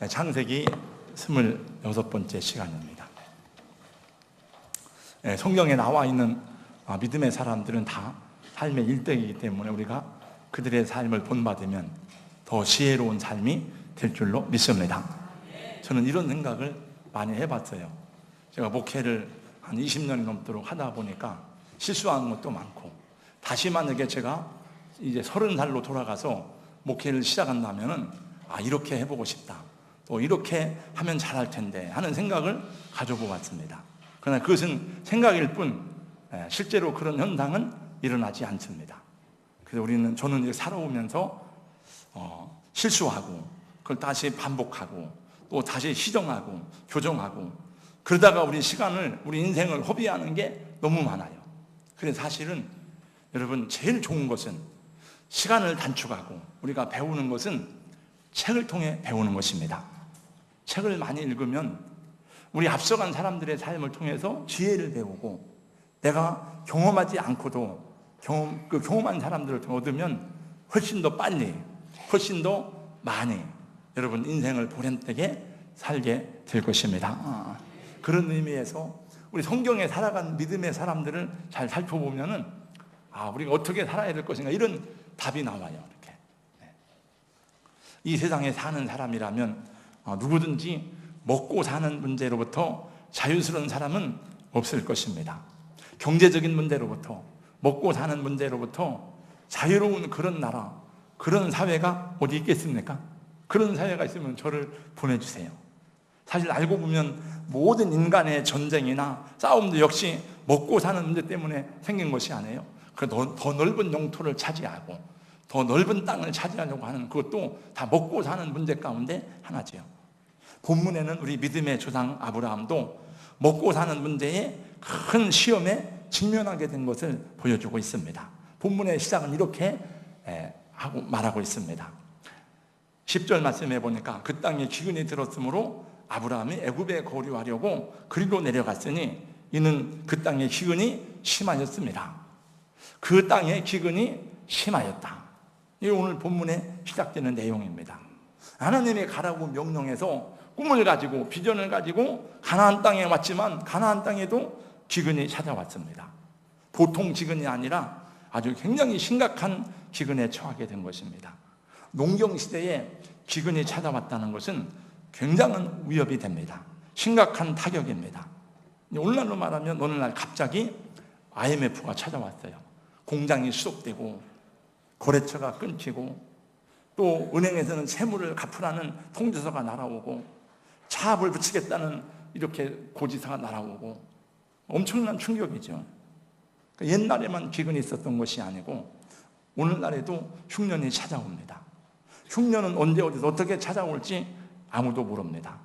창세기 26번째 시간입니다. 성경에 나와 있는 믿음의 사람들은 다 삶의 일대이기 때문에 우리가 그들의 삶을 본받으면 더 지혜로운 삶이 될 줄로 믿습니다. 저는 이런 생각을 많이 해봤어요. 제가 목회를 한 20년이 넘도록 하다 보니까 실수하는 것도 많고, 다시 만약에 제가 이제 30살로 돌아가서 목회를 시작한다면은 이렇게 해보고 싶다, 또 이렇게 하면 잘할 텐데 하는 생각을 가져보았습니다. 그러나 그것은 생각일 뿐 실제로 그런 현상은 일어나지 않습니다. 그래서 저는 이제 살아오면서 실수하고 그걸 다시 반복하고 또 다시 시정하고 교정하고 그러다가 우리 인생을 허비하는 게 너무 많아요. 그래서 사실은 여러분, 제일 좋은 것은 시간을 단축하고 우리가 배우는 것은 책을 통해 배우는 것입니다. 책을 많이 읽으면 우리 앞서간 사람들의 삶을 통해서 지혜를 배우고, 내가 경험하지 않고도 경험한 사람들을 얻으면 훨씬 더 빨리, 훨씬 더 많이 여러분 인생을 보람되게 살게 될 것입니다. 그런 의미에서 우리 성경에 살아간 믿음의 사람들을 잘 살펴보면은 우리가 어떻게 살아야 될 것인가, 이런 답이 나와요. 이렇게. 이 세상에 사는 사람이라면 누구든지 먹고 사는 문제로부터 자유스러운 사람은 없을 것입니다. 경제적인 문제로부터, 먹고 사는 문제로부터 자유로운 그런 나라, 그런 사회가 어디 있겠습니까? 그런 사회가 있으면 저를 보내주세요. 사실 알고 보면 모든 인간의 전쟁이나 싸움도 역시 먹고 사는 문제 때문에 생긴 것이 아니에요. 더 넓은 영토를 차지하고 더 넓은 땅을 차지하려고 하는, 그것도 다 먹고 사는 문제 가운데 하나죠. 본문에는 우리 믿음의 조상 아브라함도 먹고 사는 문제에 큰 시험에 직면하게 된 것을 보여주고 있습니다. 본문의 시작은 이렇게 말하고 있습니다. 10절 말씀해 보니까 그 땅에 기근이 들었으므로 아브라함이 애굽에 거류하려고 그리로 내려갔으니 이는 그 땅의 기근이 심하였습니다. 그 땅의 기근이 심하였다. 이게 오늘 본문에 시작되는 내용입니다. 하나님이 가라고 명령해서 꿈을 가지고 비전을 가지고 가나안 땅에 왔지만 가나안 땅에도 기근이 찾아왔습니다. 보통 기근이 아니라 아주 굉장히 심각한 기근에 처하게 된 것입니다. 농경시대에 기근이 찾아왔다는 것은 굉장한 위협이 됩니다. 심각한 타격입니다. 오늘날로 말하면 어느 날 갑자기 IMF가 찾아왔어요. 공장이 수속되고 거래처가 끊기고 또 은행에서는 세무를 갚으라는 통지서가 날아오고 차압을 붙이겠다는 이렇게 고지서가 날아오고 엄청난 충격이죠. 옛날에만 기근이 있었던 것이 아니고 오늘날에도 흉년이 찾아옵니다. 흉년은 언제 어디서 어떻게 찾아올지 아무도 모릅니다.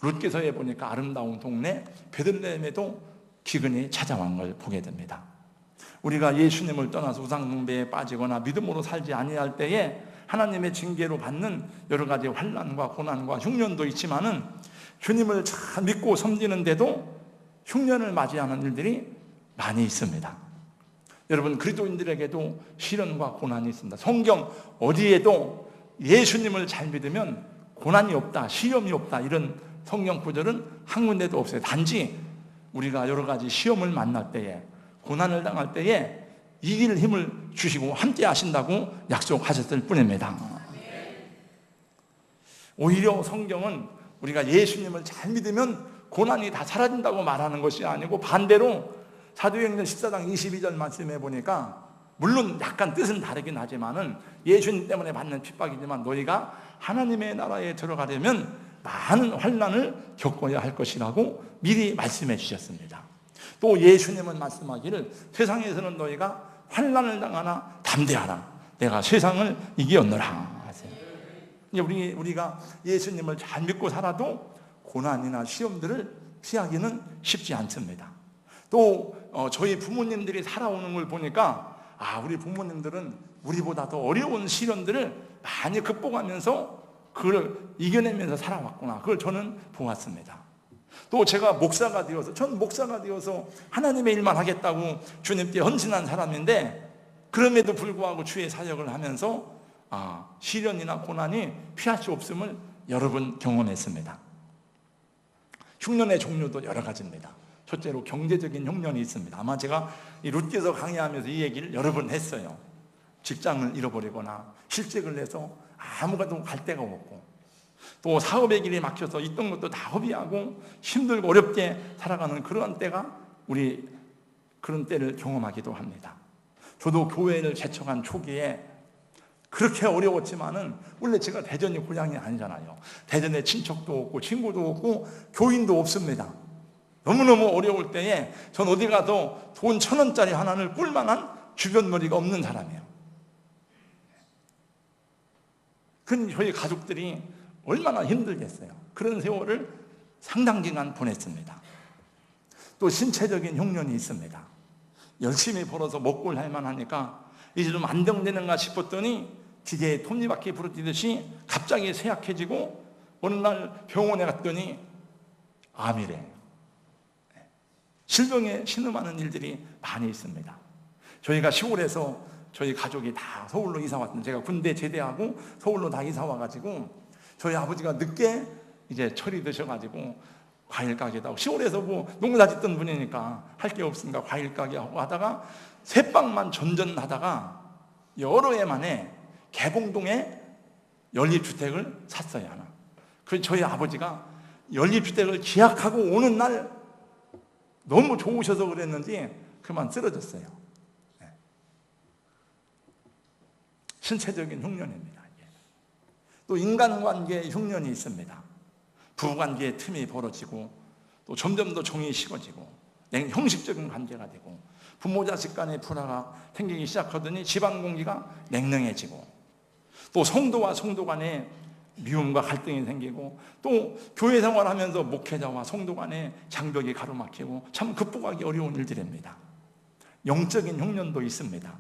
룻기서에 보니까 아름다운 동네 베들레헴에도 기근이 찾아온 걸 보게 됩니다. 우리가 예수님을 떠나서 우상숭배에 빠지거나 믿음으로 살지 아니할 때에 하나님의 징계로 받는 여러 가지 환난과 고난과 흉년도 있지만은 주님을 잘 믿고 섬기는데도 흉년을 맞이하는 일들이 많이 있습니다. 여러분, 그리스도인들에게도 시련과 고난이 있습니다. 성경 어디에도 예수님을 잘 믿으면 고난이 없다, 시험이 없다, 이런 성경 구절은 한 군데도 없어요. 단지 우리가 여러 가지 시험을 만날 때에, 고난을 당할 때에 이길 힘을 주시고 함께 하신다고 약속하셨을 뿐입니다. 오히려 성경은 우리가 예수님을 잘 믿으면 고난이 다 사라진다고 말하는 것이 아니고 반대로 사도행전 14장 22절 말씀해 보니까, 물론 약간 뜻은 다르긴 하지만은 예수님 때문에 받는 핍박이지만 너희가 하나님의 나라에 들어가려면 많은 환난을 겪어야 할 것이라고 미리 말씀해 주셨습니다. 또 예수님은 말씀하기를 세상에서는 너희가 환난을 당하나 담대하라, 내가 세상을 이기었노라 하세요. 우리가 예수님을 잘 믿고 살아도 고난이나 시험들을 피하기는 쉽지 않습니다. 또 저희 부모님들이 살아오는 걸 보니까 우리 부모님들은 우리보다 더 어려운 시련들을 많이 극복하면서 그걸 이겨내면서 살아왔구나, 그걸 저는 보았습니다. 또 제가 목사가 되어서 하나님의 일만 하겠다고 주님께 헌신한 사람인데, 그럼에도 불구하고 주의 사역을 하면서 시련이나 고난이 피할 수 없음을 여러 번 경험했습니다. 흉년의 종류도 여러 가지입니다. 첫째로 경제적인 흉년이 있습니다. 아마 제가 이 룻기에서 강의하면서 이 얘기를 여러 번 했어요. 직장을 잃어버리거나 실직을 해서 아무것도 갈 데가 없고, 또 사업의 길이 막혀서 있던 것도 다 허비하고 힘들고 어렵게 살아가는 그런 때가 우리 그런 때를 경험하기도 합니다. 저도 교회를 개척한 초기에 그렇게 어려웠지만은, 원래 제가 대전이 고향이 아니잖아요. 대전에 친척도 없고 친구도 없고 교인도 없습니다. 너무너무 어려울 때에 전 어디 가서 돈 1,000원짜리 하나를 꿀 만한 주변머리가 없는 사람이에요. 그 저희 가족들이 얼마나 힘들겠어요. 그런 세월을 상당 기간 보냈습니다. 또 신체적인 흉년이 있습니다. 열심히 벌어서 먹고 살만 하니까 이제 좀 안정되는가 싶었더니 기계에 톱니바퀴 부러지듯이 갑자기 쇠약해지고 어느 날 병원에 갔더니 암이래. 실병에 신음하는 일들이 많이 있습니다. 저희가 시골에서 저희 가족이 다 서울로 이사 왔던, 제가 군대 제대하고 서울로 다 이사 와가지고 저희 아버지가 늦게 이제 철이 드셔가지고 과일 가게도 하고, 시골에서 뭐 농사 짓던 분이니까 할 게 없으니까 과일 가게 하고 하다가 새빵만 전전하다가 여러 해 만에 개봉동에 연립주택을 샀어요, 하나. 그 저희 아버지가 연립주택을 계약하고 오는 날 너무 좋으셔서 그랬는지 그만 쓰러졌어요. 신체적인 흉년입니다. 또 인간관계의 흉년이 있습니다. 부부관계의 틈이 벌어지고 또 점점 더 정이 식어지고 형식적인 관계가 되고 부모 자식 간의 불화가 생기기 시작하더니 집안 공기가 냉랭해지고, 또 성도와 성도 간의 미움과 갈등이 생기고, 또 교회 생활하면서 목회자와 성도 간의 장벽이 가로막히고, 참 극복하기 어려운 일들입니다. 영적인 흉년도 있습니다.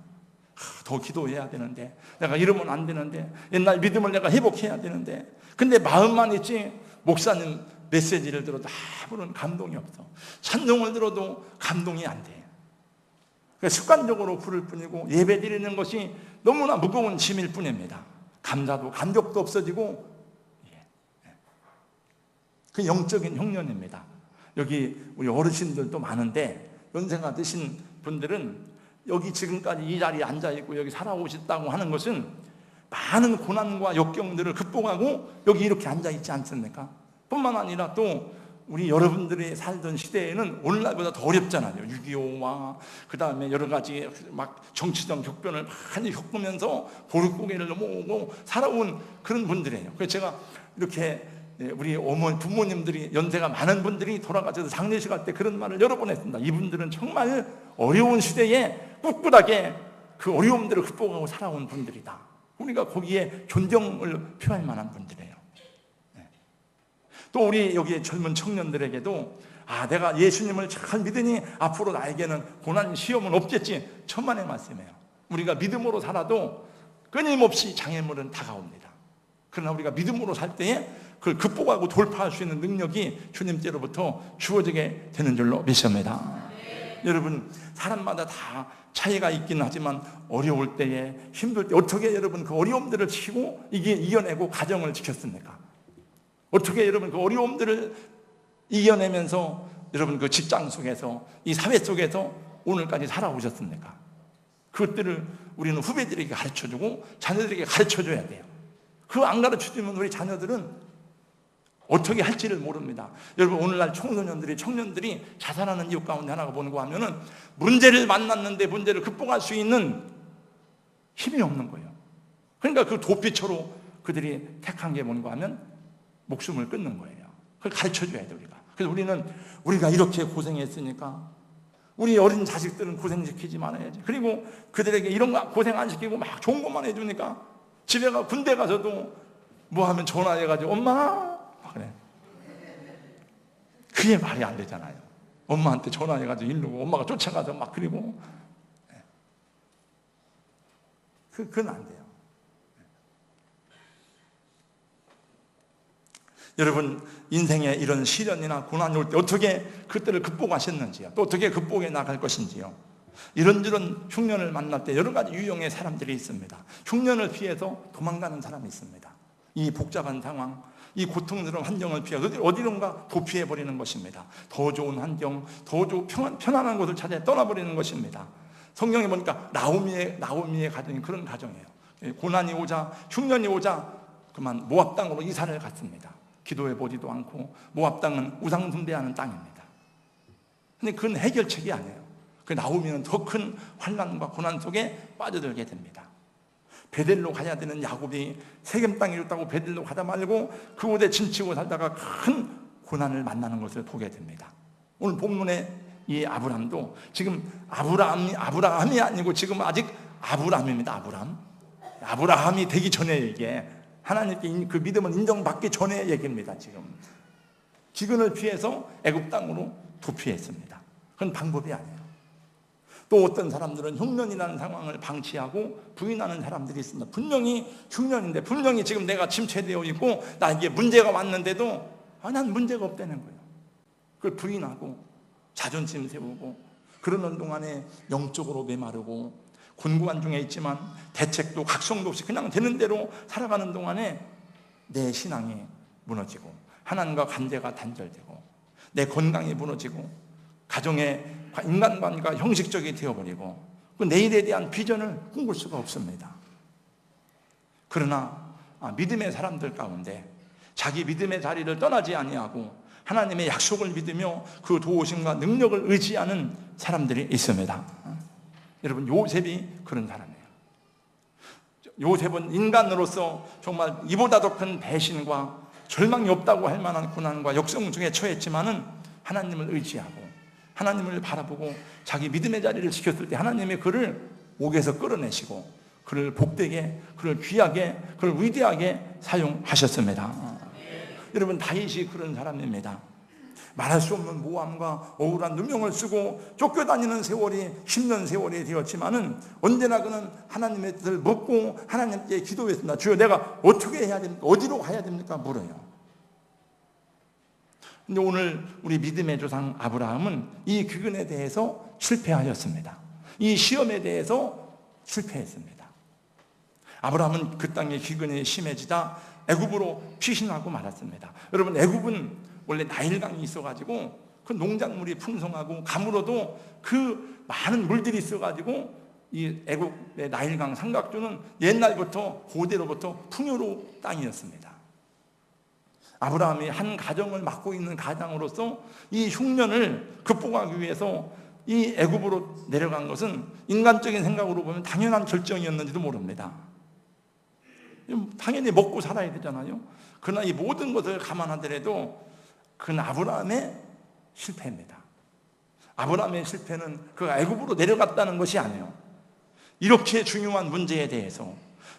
더 기도해야 되는데, 내가 이러면 안 되는데, 옛날 믿음을 내가 회복해야 되는데, 근데 마음만 있지 목사님 메시지를 들어도 아무런 감동이 없어. 찬송을 들어도 감동이 안 돼. 습관적으로 부를 뿐이고 예배 드리는 것이 너무나 무거운 짐일 뿐입니다. 감사도 감격도 없어지고, 그 영적인 흉년입니다. 여기 우리 어르신들도 많은데 연세가 드신 분들은 여기 지금까지 이 자리에 앉아있고 여기 살아오셨다고 하는 것은 많은 고난과 역경들을 극복하고 여기 이렇게 앉아있지 않습니까? 뿐만 아니라 또 우리 여러분들이 살던 시대에는 오늘날보다 더 어렵잖아요. 6.25와 그 다음에 여러 가지 막 정치적 격변을 많이 겪으면서 고립고개를 넘어오고 살아온 그런 분들이에요. 그래서 제가 이렇게 우리 어머니 부모님들이 연세가 많은 분들이 돌아가셔서 장례식 할 때 그런 말을 여러 번 했습니다. 이분들은 정말 어려운 시대에 꿋꿋하게 그 어려움들을 극복하고 살아온 분들이다. 우리가 거기에 존경을 표할 만한 분들이에요. 또 우리 여기 젊은 청년들에게도 내가 예수님을 잘 믿으니 앞으로 나에게는 고난 시험은 없겠지, 천만의 말씀이에요. 우리가 믿음으로 살아도 끊임없이 장애물은 다가옵니다. 그러나 우리가 믿음으로 살 때에 그걸 극복하고 돌파할 수 있는 능력이 주님께로부터 주어지게 되는 줄로 믿습니다. 여러분, 사람마다 다 차이가 있긴 하지만 어려울 때에 힘들 때 어떻게 여러분 그 어려움들을 치고 이겨내고 가정을 지켰습니까? 어떻게 여러분 그 어려움들을 이겨내면서 여러분 그 직장 속에서 이 사회 속에서 오늘까지 살아오셨습니까? 그것들을 우리는 후배들에게 가르쳐주고 자녀들에게 가르쳐줘야 돼요. 그거 안 가르쳐주면 우리 자녀들은 어떻게 할지를 모릅니다. 여러분, 오늘날 청년들이 자살하는 이유 가운데 하나가 뭔가 하면은 문제를 만났는데 문제를 극복할 수 있는 힘이 없는 거예요. 그러니까 그 도피처로 그들이 택한 게 뭔가 하면 목숨을 끊는 거예요. 그걸 가르쳐줘야 돼, 우리가. 그래서 우리가 이렇게 고생했으니까 우리 어린 자식들은 고생시키지 말아야지. 그리고 그들에게 이런 거 고생 안 시키고 막 좋은 것만 해주니까 집에 가 군대 가서도 뭐 하면 전화해가지고 엄마 그래. 그게 말이 안 되잖아요. 엄마한테 전화해가지고 이르고 엄마가 쫓아가서 막 그리고 그건 안 돼요. 여러분, 인생에 이런 시련이나 고난이 올 때 어떻게 그때를 극복하셨는지요? 또 어떻게 극복해 나갈 것인지요? 이런저런 흉년을 만날 때 여러 가지 유형의 사람들이 있습니다. 흉년을 피해서 도망가는 사람이 있습니다. 이 복잡한 상황, 이 고통스러운 환경을 피해 어디론가 도피해버리는 것입니다. 더 좋은 환경, 더 편안한 곳을 찾아 떠나버리는 것입니다. 성경에 보니까 나오미의 가정이 그런 가정이에요. 고난이 오자, 흉년이 오자 그만 모압 땅으로 이사를 갔습니다. 기도해보지도 않고. 모압 땅은 우상 숭배하는 땅입니다. 근데 그건 해결책이 아니에요. 그 나오미는 더 큰 환난과 고난 속에 빠져들게 됩니다. 베델로 가야 되는 야곱이 세겜 땅에 있다고 베델로 가다 말고 그곳에 짐치고 살다가 큰 고난을 만나는 것을 보게 됩니다. 오늘 본문에 이 아브람도 지금 아브라함이 아니고 지금 아직 아브람입니다. 아브라함이 되기 전에 얘기해. 하나님께 그 믿음을 인정받기 전에 얘기입니다. 지금 기근을 피해서 애굽 땅으로 도피했습니다. 그건 방법이 아니에요. 또 어떤 사람들은 흉년이라는 상황을 방치하고 부인하는 사람들이 있습니다. 분명히 흉년인데, 분명히 지금 내가 침체되어 있고 나에게 문제가 왔는데도 난 문제가 없다는 거예요. 그걸 부인하고 자존심 세우고 그러는 동안에 영적으로 메마르고 곤고한 중에 있지만 대책도 각성도 없이 그냥 되는 대로 살아가는 동안에 내 신앙이 무너지고 하나님과 관계가 단절되고 내 건강이 무너지고 가정의 인간관계가 형식적이 되어버리고 그 내일에 대한 비전을 꿈꿀 수가 없습니다. 그러나 믿음의 사람들 가운데 자기 믿음의 자리를 떠나지 아니하고 하나님의 약속을 믿으며 그 도우심과 능력을 의지하는 사람들이 있습니다. 여러분, 요셉이 그런 사람이에요. 요셉은 인간으로서 정말 이보다 더 큰 배신과 절망이 없다고 할 만한 고난과 역성 중에 처했지만은 하나님을 의지하고 하나님을 바라보고 자기 믿음의 자리를 지켰을 때 하나님의 그를 옥에서 끌어내시고 그를 복되게, 그를 귀하게, 그를 위대하게 사용하셨습니다. 여러분, 다윗이 그런 사람입니다. 말할 수 없는 모함과 억울한 누명을 쓰고 쫓겨다니는 세월이 10년 세월이 되었지만은 언제나 그는 하나님의 뜻을 묻고 하나님께 기도했습니다. 주여, 내가 어떻게 해야 됩니까? 어디로 가야 됩니까? 물어요. 근데 오늘 우리 믿음의 조상 아브라함은 이 기근에 대해서 실패하였습니다. 이 시험에 대해서 실패했습니다. 아브라함은 그 땅의 기근이 심해지다 애굽으로 피신하고 말았습니다. 여러분, 애굽은 원래 나일강이 있어가지고 그 농작물이 풍성하고 가물어도 그 많은 물들이 있어가지고 이 애굽의 나일강 삼각주는 옛날부터 고대로부터 풍요로운 땅이었습니다. 아브라함이 한 가정을 맡고 있는 가장으로서 이 흉년을 극복하기 위해서 이 애굽으로 내려간 것은 인간적인 생각으로 보면 당연한 결정이었는지도 모릅니다. 당연히 먹고 살아야 되잖아요. 그러나 이 모든 것을 감안하더라도 그건 아브라함의 실패입니다. 아브라함의 실패는 그 애굽으로 내려갔다는 것이 아니에요. 이렇게 중요한 문제에 대해서,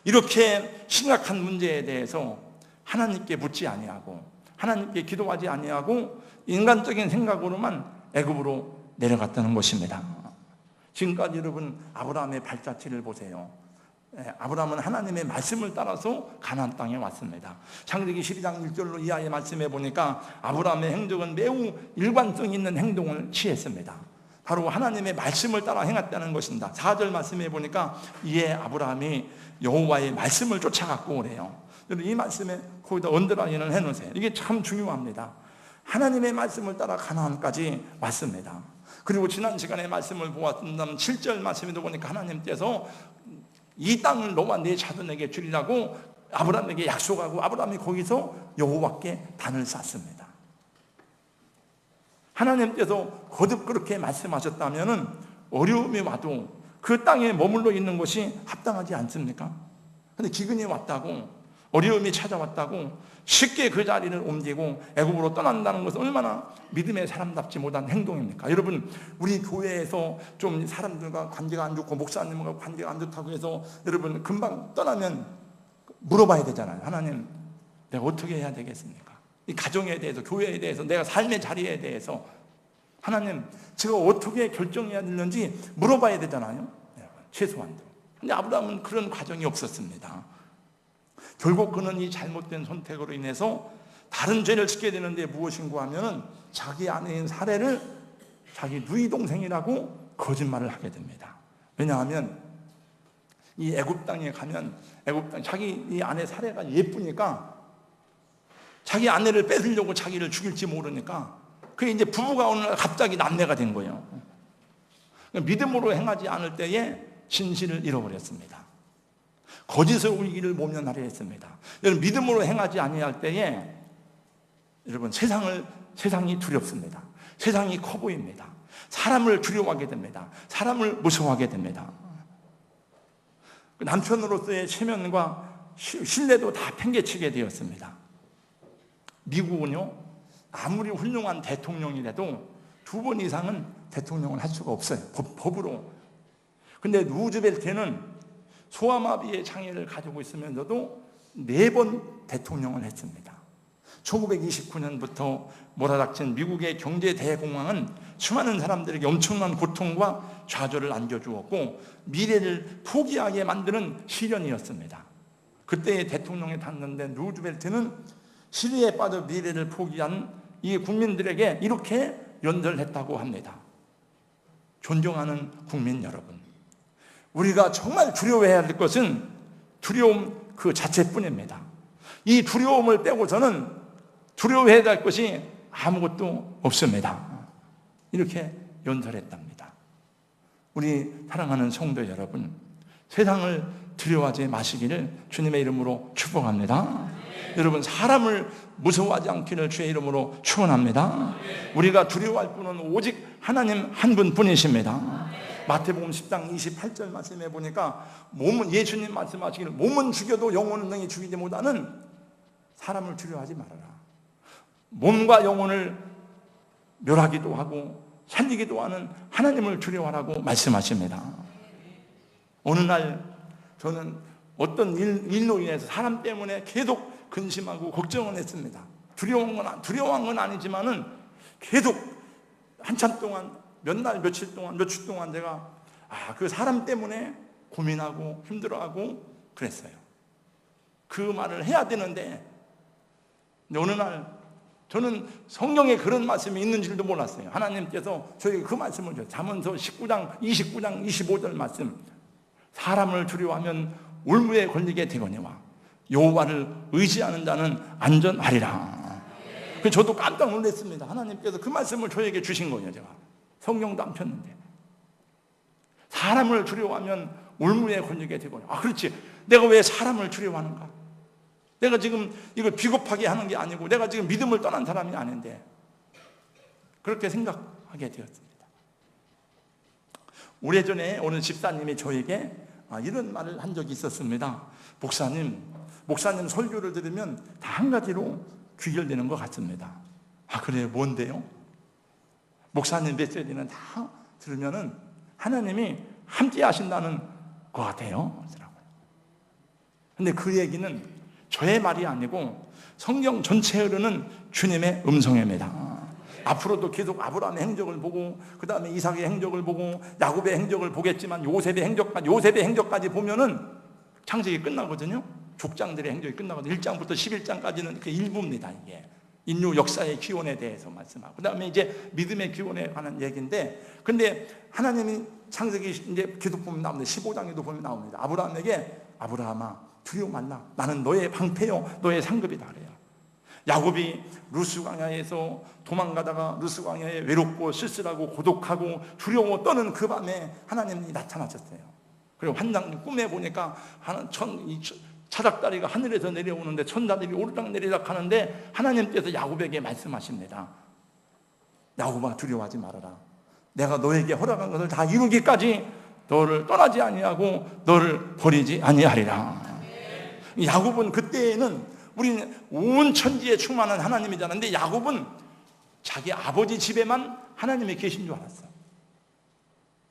이렇게 심각한 문제에 대해서 하나님께 묻지 아니하고 하나님께 기도하지 아니하고 인간적인 생각으로만 애굽으로 내려갔다는 것입니다. 지금까지 여러분, 아브라함의 발자취를 보세요. 아브라함은 하나님의 말씀을 따라서 가나안 땅에 왔습니다. 창세기 12장 1절로 이하의 말씀에 보니까 아브라함의 행적은 매우 일관성 있는 행동을 취했습니다. 바로 하나님의 말씀을 따라 행했다는 것입니다. 4절 말씀에 보니까 이에 아브라함이 여호와의 말씀을 쫓아갔고 오래요. 이 말씀에 거기다 언더라인을 해놓으세요. 이게 참 중요합니다. 하나님의 말씀을 따라 가나안까지 왔습니다. 그리고 지난 시간에 말씀을 보았다면 7절 말씀에도 보니까 하나님께서 이 땅을 너와 내 자손에게 주리라고 아브라함에게 약속하고 아브라함이 거기서 여호와께 단을 쌓습니다. 하나님께서 거듭 그렇게 말씀하셨다면 어려움이 와도 그 땅에 머물러 있는 것이 합당하지 않습니까? 그런데 기근이 왔다고, 어려움이 찾아왔다고 쉽게 그 자리를 옮기고 애굽으로 떠난다는 것은 얼마나 믿음의 사람답지 못한 행동입니까? 여러분, 우리 교회에서 좀 사람들과 관계가 안 좋고 목사님과 관계가 안 좋다고 해서 여러분 금방 떠나면 물어봐야 되잖아요. 하나님, 내가 어떻게 해야 되겠습니까? 이 가정에 대해서, 교회에 대해서, 내가 삶의 자리에 대해서 하나님, 제가 어떻게 결정해야 되는지 물어봐야 되잖아요. 최소한도. 근데 아브라함은 그런 과정이 없었습니다. 결국 그는 이 잘못된 선택으로 인해서 다른 죄를 짓게 되는데 무엇인가 하면 자기 아내인 사레를 자기 누이 동생이라고 거짓말을 하게 됩니다. 왜냐하면 이 애굽 땅에 가면 애굽 땅 자기 이 아내 사레가 예쁘니까 자기 아내를 뺏으려고 자기를 죽일지 모르니까 그게 이제 부부가 어느 날 갑자기 남매가 된 거예요. 믿음으로 행하지 않을 때에 진실을 잃어버렸습니다. 거짓을 울기를 모면하려 했습니다. 여러분, 믿음으로 행하지 아니할 때에 여러분 세상이 두렵습니다. 세상이 커 보입니다. 사람을 두려워하게 됩니다. 사람을 무서워하게 됩니다. 남편으로서의 체면과 신뢰도 다 팽개치게 되었습니다. 미국은요, 아무리 훌륭한 대통령이라도 2번 이상은 대통령을 할 수가 없어요. 법으로. 근데 루즈벨트는 소아마비의 장애를 가지고 있으면서도 4번 대통령을 했습니다. 1929년부터 몰아닥친 미국의 경제 대공황은 수많은 사람들에게 엄청난 고통과 좌절을 안겨주었고 미래를 포기하게 만드는 시련이었습니다. 그때의 대통령에 탔는데 루즈벨트는 시리에 빠져 미래를 포기한 이 국민들에게 이렇게 연설했다고 합니다. 존경하는 국민 여러분, 우리가 정말 두려워해야 할 것은 두려움 그 자체뿐입니다. 이 두려움을 빼고서는 두려워해야 할 것이 아무것도 없습니다. 이렇게 연설했답니다. 우리 사랑하는 성도 여러분, 세상을 두려워하지 마시기를 주님의 이름으로 축복합니다. 여러분, 사람을 무서워하지 않기를 주의 이름으로 축원합니다. 우리가 두려워할 분은 오직 하나님 한 분뿐이십니다. 마태복음 10장 28절 말씀해 보니까 예수님 말씀하시기를 몸은 죽여도 영혼은 능히 죽이지 못하는 사람을 두려워하지 말아라. 몸과 영혼을 멸하기도 하고 살리기도 하는 하나님을 두려워하라고 말씀하십니다. 어느 날 저는 어떤 일로 인해서 사람 때문에 계속 근심하고 걱정을 했습니다. 두려워한 건 아니지만은 계속 한참 동안 몇 날 며칠 동안 제가 그 사람 때문에 고민하고 힘들어하고 그랬어요. 그 말을 해야 되는데 어느 날 저는 성경에 그런 말씀이 있는 줄도 몰랐어요. 하나님께서 저에게 그 말씀을 줘요. 잠언서 19장 25절 말씀, 사람을 두려워하면 울무에 걸리게 되거니와 여호와를 의지하는 자는 안전하리라. 그래서 저도 깜짝 놀랐습니다. 하나님께서 그 말씀을 저에게 주신 거예요. 제가 성경도 안 폈는데 사람을 두려워하면 울무에 걸리게 되거니와. 그렇지, 내가 왜 사람을 두려워하는가? 내가 지금 이걸 비겁하게 하는 게 아니고 내가 지금 믿음을 떠난 사람이 아닌데 그렇게 생각하게 되었습니다. 오래전에 어느 집사님이 저에게 이런 말을 한 적이 있었습니다. 목사님 설교를 들으면 다 한 가지로 귀결되는 것 같습니다. 그래요? 뭔데요? 목사님 메시지는 다 들으면은 하나님이 함께 하신다는 것 같아요. 근데 그 얘기는 저의 말이 아니고 성경 전체에 흐르는 주님의 음성입니다. 앞으로도 계속 아브라함의 행적을 보고 그 다음에 이삭의 행적을 보고 야곱의 행적을 보겠지만 요셉의 행적까지 보면은 창세기 끝나거든요. 족장들의 행적이 끝나거든요. 1장부터 11장까지는 그 일부입니다. 이게 인류 역사의 기원에 대해서 말씀하고 그 다음에 이제 믿음의 기원에 관한 얘기인데, 근데 하나님이 창세기 이제 계속 보면 나옵니다. 15장에도 보면 나옵니다. 아브라함에게 아브라함아 두려워 말라. 나는 너의 방패요 너의 상급이다 그래요. 야곱이 루스 광야에서 도망가다가 루스 광야에 외롭고 쓸쓸하고 고독하고 두려워 떠는 그 밤에 하나님이 나타나셨어요. 그리고 환상 꿈에 보니까 차닥다리가 하늘에서 내려오는데 천사들이 오르락 내리락 하는데 하나님께서 야곱에게 말씀하십니다. 야곱아 두려워하지 말아라. 내가 너에게 허락한 것을 다 이루기까지 너를 떠나지 아니하고 너를 버리지 아니하리라. 야곱은 그때에는 우리는 온 천지에 충만한 하나님이잖아. 근데 야곱은 자기 아버지 집에만 하나님이 계신 줄 알았어.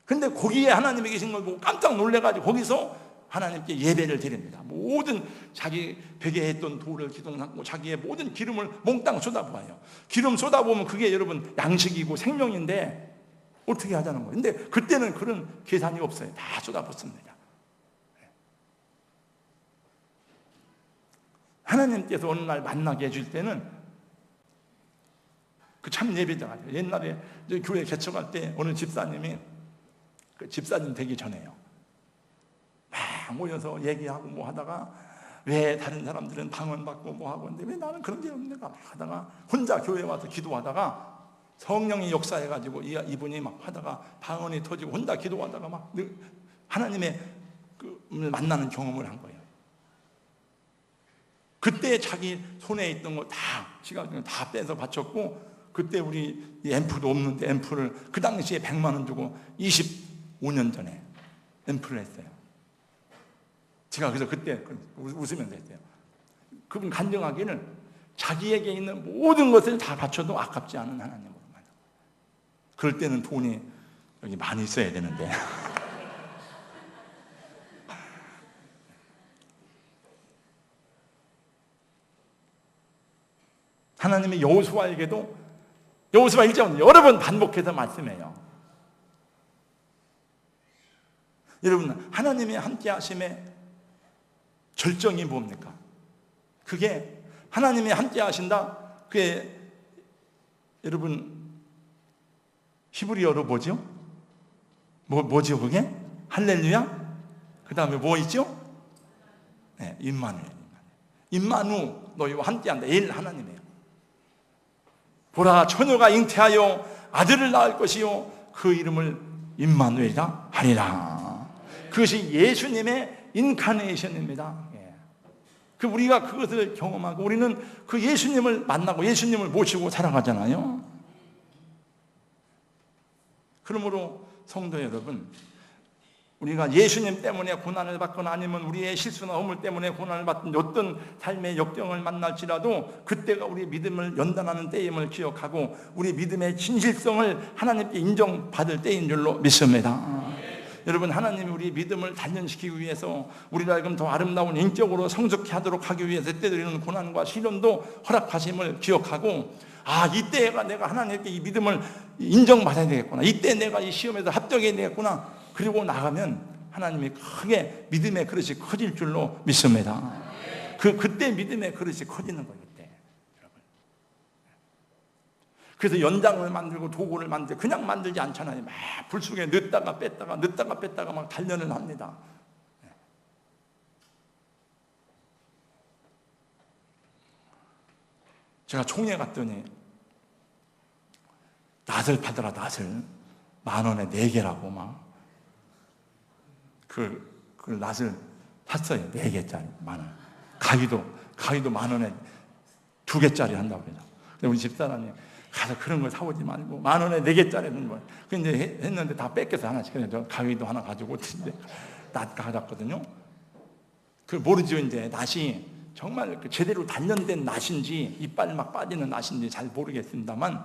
근데 거기에 하나님이 계신 걸 보고 깜짝 놀래가지고 거기서 하나님께 예배를 드립니다. 모든 자기 베개에 했던 돌을 기둥삼고 자기의 모든 기름을 몽땅 쏟아부어요. 기름 쏟아부으면 그게 여러분 양식이고 생명인데 어떻게 하자는 거예요. 근데 그때는 그런 계산이 없어요. 다 쏟아붓습니다. 하나님께서 어느 날 만나게 해줄 때는 그 참 예배자가 옛날에 교회 개척할 때 어느 집사님이 그 집사님 되기 전에요 막 모여서 얘기하고 뭐 하다가 왜 다른 사람들은 방언받고 뭐하고 하는데 왜 나는 그런 게 없는가 막 하다가 혼자 교회에 와서 기도하다가 성령이 역사해가지고 이분이 막 하다가 방언이 터지고 혼자 기도하다가 막 하나님의 만나는 경험을 한 거예요. 그때 자기 손에 있던 거 다 지갑 다 빼서 바쳤고, 그때 우리 앰프도 없는데 앰프를 그 당시에 100만 원 주고 25년 전에 앰프를 했어요. 제가 그래서 그때 웃으면서 했어요. 그분 간증하기를 자기에게 있는 모든 것을 다 바쳐도 아깝지 않은 하나님으로만. 그럴 때는 돈이 여기 많이 있어야 되는데 하나님의 여호수아에게도 여호수아 1장 여러 번 반복해서 말씀해요. 여러분, 하나님의 함께 하심의 절정이 뭡니까? 그게 하나님이 함께 하신다. 그게 여러분 히브리어로 뭐죠? 뭐죠 그게? 할렐루야? 그 다음에 뭐 있죠? 네, 임마누 너희와 함께한다. 엘 하나님이에요. 보라, 처녀가 잉태하여 아들을 낳을 것이요 그 이름을 임마누엘이라 하리라. 그것이 예수님의 인카네이션입니다. 그 우리가 그것을 경험하고 우리는 그 예수님을 만나고 예수님을 모시고 살아가잖아요. 그러므로 성도 여러분, 우리가 예수님 때문에 고난을 받거나 아니면 우리의 실수나 허물 때문에 고난을 받든 어떤 삶의 역경을 만날지라도 그때가 우리의 믿음을 연단하는 때임을 기억하고 우리 믿음의 진실성을 하나님께 인정받을 때인 줄로 믿습니다. 여러분, 하나님이 우리 믿음을 단련시키기 위해서 우리를 하여금 더 아름다운 인격으로 성숙케 하도록 하기 위해서 때들이는 고난과 시련도 허락하심을 기억하고, 아, 이때가 내가 하나님께 이 믿음을 인정받아야 되겠구나, 이때 내가 이 시험에서 합격해야 되겠구나, 그리고 나가면 하나님이 크게 믿음의 그릇이 커질 줄로 믿습니다. 그때 믿음의 그릇이 커지는 거예요. 그때. 여러분. 그래서 연장을 만들고 도구를 만들고 그냥 만들지 않잖아요. 막 불 속에 넣다가 뺐다가 막 단련을 합니다. 제가 총회 갔더니 낫을 파더라. 낫을 10,000원에 4개라고 막 그 낫을 샀어요. 4개짜리 10,000원. 가위도 10,000원에 2개짜리 한다고 해서. 근데 우리 집사람이 가서 그런 걸 사오지 말고 10,000원에 4개짜리는 뭐. 근데 했는데 다 뺏겨서 하나씩. 그래서 가위도 하나 가지고 낫 가져왔거든요. 그 모르죠. 이제 낫이 정말 제대로 단련된 낫인지 이빨 막 빠지는 낫인지 잘 모르겠습니다만,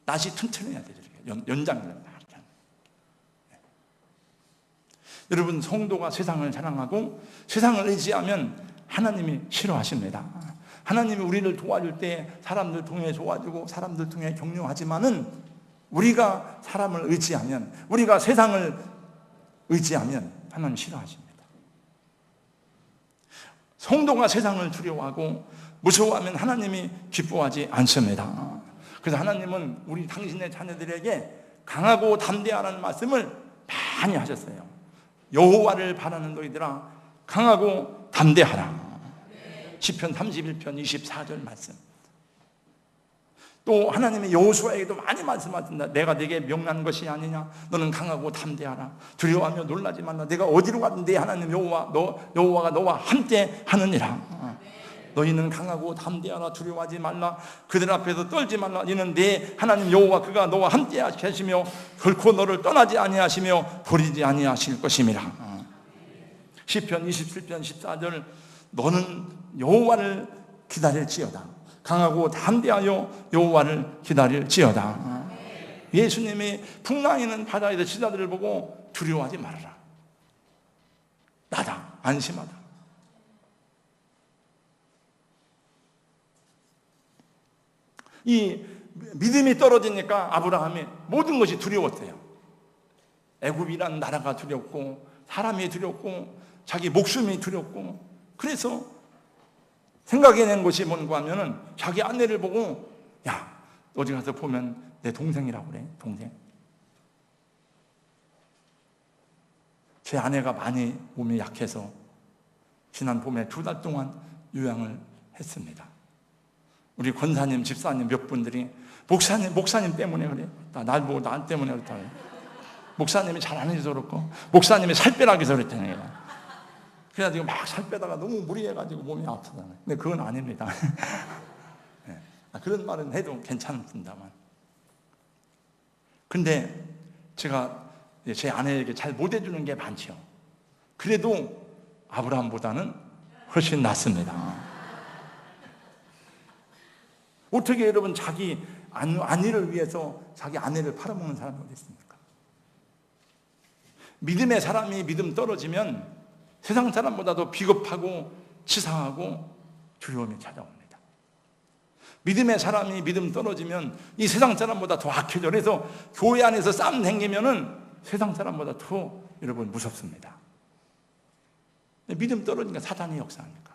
낫이 튼튼해야 되죠. 연장을. 여러분, 성도가 세상을 사랑하고 세상을 의지하면 하나님이 싫어하십니다. 하나님이 우리를 도와줄 때 사람들 통해 도와주고 사람들 통해 격려하지만은 우리가 사람을 의지하면, 우리가 세상을 의지하면 하나님 싫어하십니다. 성도가 세상을 두려워하고 무서워하면 하나님이 기뻐하지 않습니다. 그래서 하나님은 우리 당신의 자녀들에게 강하고 담대하라는 말씀을 많이 하셨어요. 여호와를 바라는 너희들아 강하고 담대하라. 시편 31편 24절 말씀. 또 하나님의 여호수아에게도 많이 말씀하신다. 내가 네게 명난 것이 아니냐. 너는 강하고 담대하라. 두려워하며 놀라지 말라. 내가 어디로 가든 네 하나님 여호와가 너와 함께 하느니라. 너희는 강하고 담대하라. 두려워하지 말라. 그들 앞에서 떨지 말라. 이는 네 하나님 여호와 그가 너와 함께 하시며 결코 너를 떠나지 아니하시며 버리지 아니하실 것임이라. 시편 27편 14절. 너는 여호와를 기다릴지어다. 강하고 담대하여 여호와를 기다릴지어다. 예수님이 풍랑이는 바다에서 지자들을 보고 두려워하지 말아라. 나다. 안심하다. 이 믿음이 떨어지니까 아브라함이 모든 것이 두려웠어요. 애굽이라는 나라가 두렵고 사람이 두렵고 자기 목숨이 두렵고, 그래서 생각해낸 것이 뭔가 하면은 자기 아내를 보고, 야, 어디 가서 보면 내 동생이라고 그래. 동생. 제 아내가 많이 몸이 약해서 지난 봄에 2달 동안 요양을 했습니다. 우리 권사님, 집사님 몇 분들이 목사님 때문에 그래. 날 보고 나 때문에 그렇다. 목사님이 잘 안 해서 그렇고, 목사님이 살 빼라고 해서 그랬잖아요. 그래가지고 막 살 빼다가 너무 무리해가지고 몸이 아프잖아요. 근데 그건 아닙니다. 네. 그런 말은 해도 괜찮습니다만. 근데 제가 제 아내에게 잘 못해주는 게 많죠. 그래도 아브라함보다는 훨씬 낫습니다. 어떻게 여러분 자기 안위를 위해서 자기 아내를 팔아먹는 사람이 어디 있습니까? 믿음의 사람이 믿음 떨어지면 세상 사람보다도 비겁하고 치사하고 두려움이 찾아옵니다. 믿음의 사람이 믿음 떨어지면 이 세상 사람보다 더 악해져. 그래서 교회 안에서 싸움 생기면은 세상 사람보다 더 여러분 무섭습니다. 믿음 떨어지니까 사단이 역사하니까.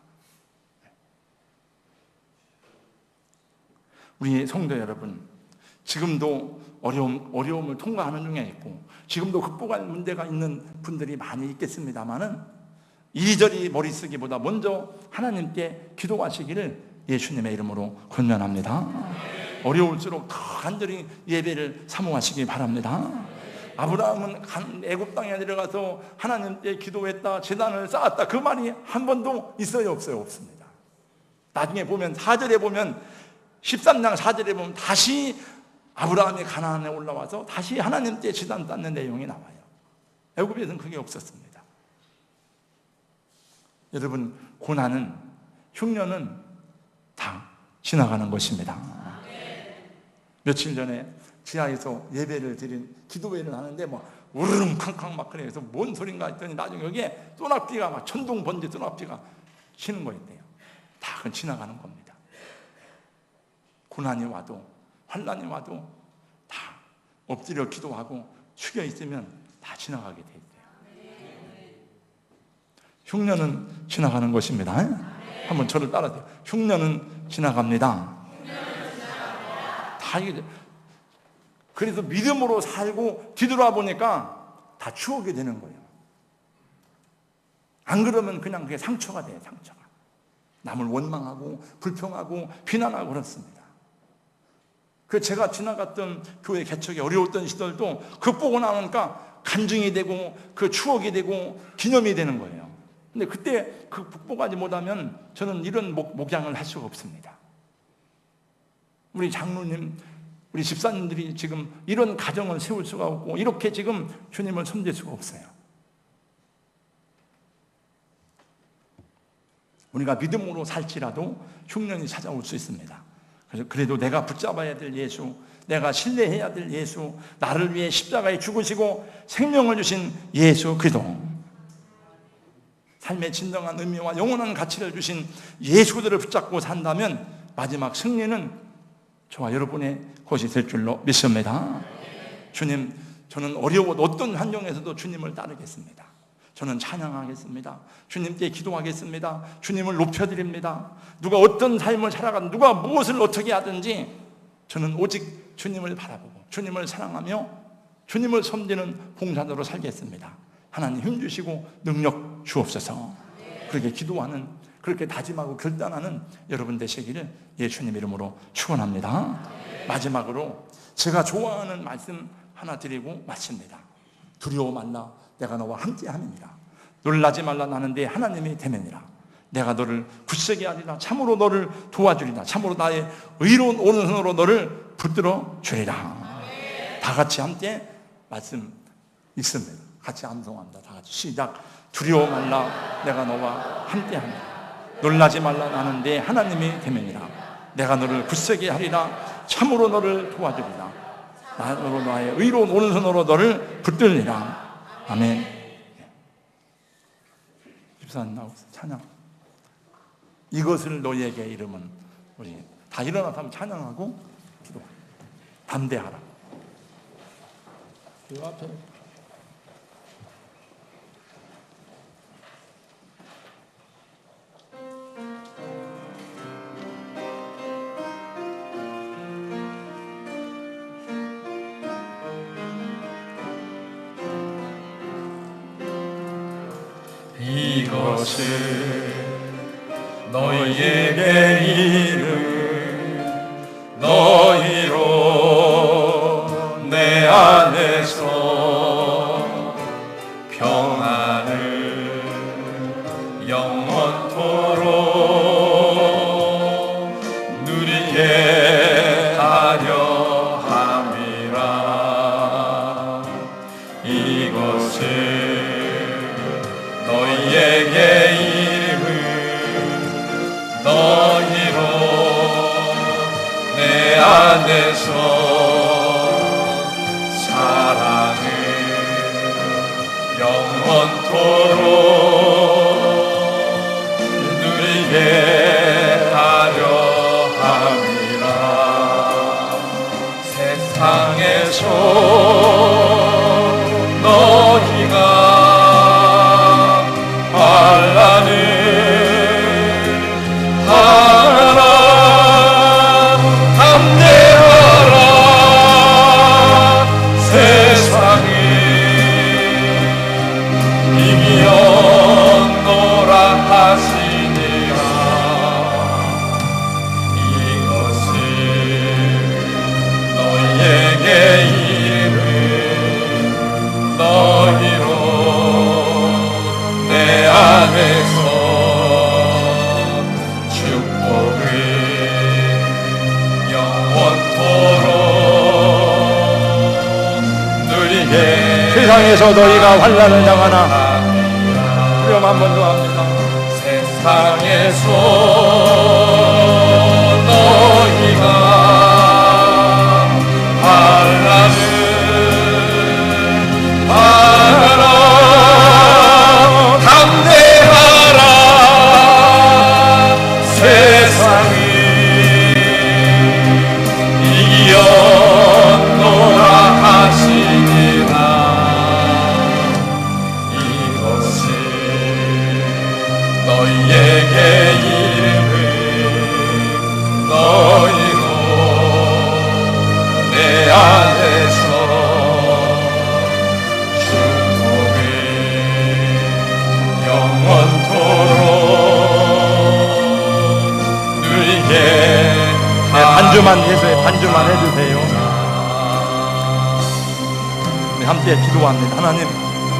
우리 성도 여러분, 지금도 어려움을 통과하는 중에 있고, 지금도 극복할 문제가 있는 분들이 많이 있겠습니다만은, 이리저리 머리 쓰기보다 먼저 하나님께 기도하시기를 예수님의 이름으로 권면합니다. 어려울수록 더 간절히 예배를 사모하시기 바랍니다. 아브라함은 애굽 땅에 내려가서 하나님께 기도했다, 제단을 쌓았다, 그 말이 한 번도 있어요, 없어요? 없습니다. 나중에 보면 4절에 보면 13장 4절에 보면 다시 아브라함이 가나안에 올라와서 다시 하나님께 제단 쌓는 내용이 나와요. 애굽에서는 그게 없었습니다. 여러분, 고난은, 흉년은 다 지나가는 것입니다. 며칠 전에 지하에서 예배를 드린 기도회를 하는데 우르릉 캉캉 막 그래서 뭔 소린가 했더니 나중에 여기에 소낙비가 막 천둥 번개 소낙비가 치는 거였대요. 다 그건 지나가는 겁니다. 고난이 와도 환난이 와도 다 엎드려 기도하고 숙여 있으면 다 지나가게 돼 있대요. 흉년은 지나가는 것입니다. 한번 저를 따라하세요. 흉년은 지나갑니다. 다 이게, 그래서 믿음으로 살고 뒤돌아 보니까 다 추억이 되는 거예요. 안 그러면 그냥 그게 상처가 돼요. 상처가. 남을 원망하고 불평하고 비난하고 그렇습니다. 그 제가 지나갔던 교회 개척이 어려웠던 시절도 극복하고 나오니까 간증이 되고 그 추억이 되고 기념이 되는 거예요. 근데 그때 그 극복하지 못하면 저는 이런 목양을 할 수가 없습니다. 우리 장로님, 우리 집사님들이 지금 이런 가정을 세울 수가 없고 이렇게 지금 주님을 섬길 수가 없어요. 우리가 믿음으로 살지라도 흉년이 찾아올 수 있습니다. 그래서 그래도 내가 붙잡아야 될 예수, 내가 신뢰해야 될 예수, 나를 위해 십자가에 죽으시고 생명을 주신 예수 그리스도, 삶의 진정한 의미와 영원한 가치를 주신 예수들을 붙잡고 산다면 마지막 승리는 저와 여러분의 것이 될 줄로 믿습니다. 주님, 저는 어려운 어떤 환경에서도 주님을 따르겠습니다. 저는 찬양하겠습니다. 주님께 기도하겠습니다. 주님을 높여드립니다. 누가 어떤 삶을 살아가든 누가 무엇을 어떻게 하든지 저는 오직 주님을 바라보고 주님을 사랑하며 주님을 섬기는 봉사자로 살겠습니다. 하나님 힘주시고 능력 주옵소서. 그렇게 기도하는, 그렇게 다짐하고 결단하는 여러분 되시기를 예수님 이름으로 축원합니다. 마지막으로 제가 좋아하는 말씀 하나 드리고 마칩니다. 두려워 말라, 내가 너와 함께 함이니라. 놀라지 말라, 나는 네 하나님이 되매니라. 내가 너를 굳세게 하리라. 참으로 너를 도와주리라. 참으로 나의 의로운 오른손으로 너를 붙들어 주리라. 다 같이 함께 말씀 읽습니다. 같이 암송합니다. 다 같이 시작. 두려워 말라, 내가 너와 함께 함이라. 놀라지 말라, 나는 네 하나님이 되매니라. 내가 너를 굳세게 하리라. 참으로 너를 도와주리라. 나로 나의 의로운 오른손으로 너를 붙들리라. 아멘. 집사님 나오세요. 찬양. 이것을 너희에게 이름은, 우리 다 일어나서 한번 찬양하고 기도. 담대하라. 그 앞에 이 이것을 너희에게 이름을 너희로 내 안에서 평안을 영원토록 누리게 하려 함이라. 이것을 너희에게 이름을 너희로 내 안에서 사랑을 영원토록 누리게 하려 함이라. 세상에서 너희가 환난을 하라. 담대하라. 세상을 이기었노라 하시니라. 이것을 너희에게 이름을 너희로 내 안에서 축복을 영원토록 누리게. 세상에서 너희가 환난을 당하나 두려움 한 번 더 합니다. 세상에서 너희가 환난을 하라. 담대하라. 세상을 이기었노라 하시니라. 이것을 너희에게 이름을 너희로 내 안에서 축복을 영원토록 누리게. 네, 반주만 해주세요. 반주만 해주세요. 네, 함께 기도합니다. 하나님,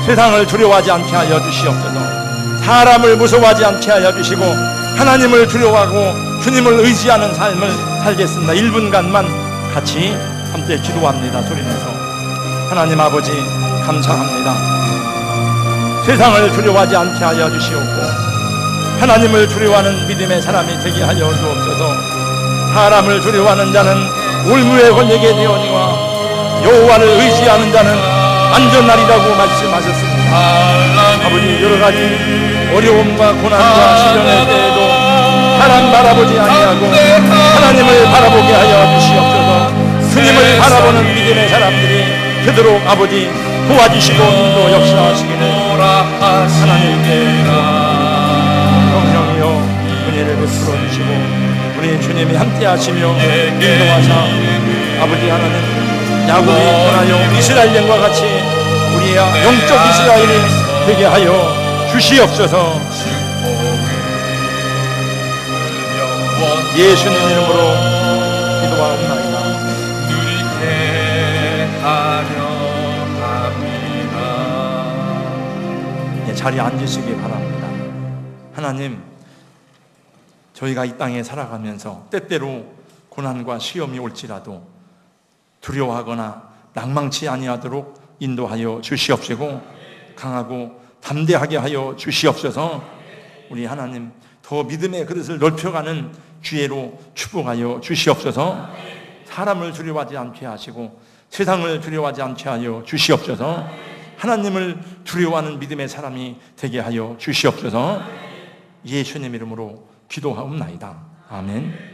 세상을 두려워하지 않게 하여 주시옵소서. 사람을 무서워하지 않게 하여 주시고 하나님을 두려워하고 주님을 의지하는 삶을 살겠습니다. 1분간만 같이 함께 기도합니다. 소리내서. 하나님 아버지 감사합니다. 세상을 두려워하지 않게 하여 주시옵고 하나님을 두려워하는 믿음의 사람이 되게 하여 주옵소서. 사람을 두려워하는 자는 올무에 걸리게 되오니와 여호와를 의지하는 자는 안전하리라고 말씀하셨습니다. 아버지, 여러가지 어려움과 고난과 시련의 때에도 사람 바라보지 아니하고 하나님을 바라보게 하여 주시옵소서. 주님을 바라보는 믿음의 사람들이 되도록 아버지 도와주시고 또 역사하시기를 하나님께 성령이여 은혜를 베풀어 주시고 우리 주님이 함께 하시며 인도하사 아버지 하나님 야곱이 떠나여 이스라엘과 같이 우리의 영적 이스라엘이 되게 하여 주시옵소서. 예수님 이름으로 기도하옵나이다. 자리에 앉으시기 바랍니다. 하나님, 저희가 이 땅에 살아가면서 때때로 고난과 시험이 올지라도 두려워하거나 낭망치 아니하도록 인도하여 주시옵시고 강하고 담대하게 하여 주시옵소서. 우리 하나님 더 믿음의 그릇을 넓혀가는 기회로 축복하여 주시옵소서. 사람을 두려워하지 않게 하시고 세상을 두려워하지 않게 하여 주시옵소서. 하나님을 두려워하는 믿음의 사람이 되게 하여 주시옵소서. 예수님 이름으로 기도하옵나이다. 아멘.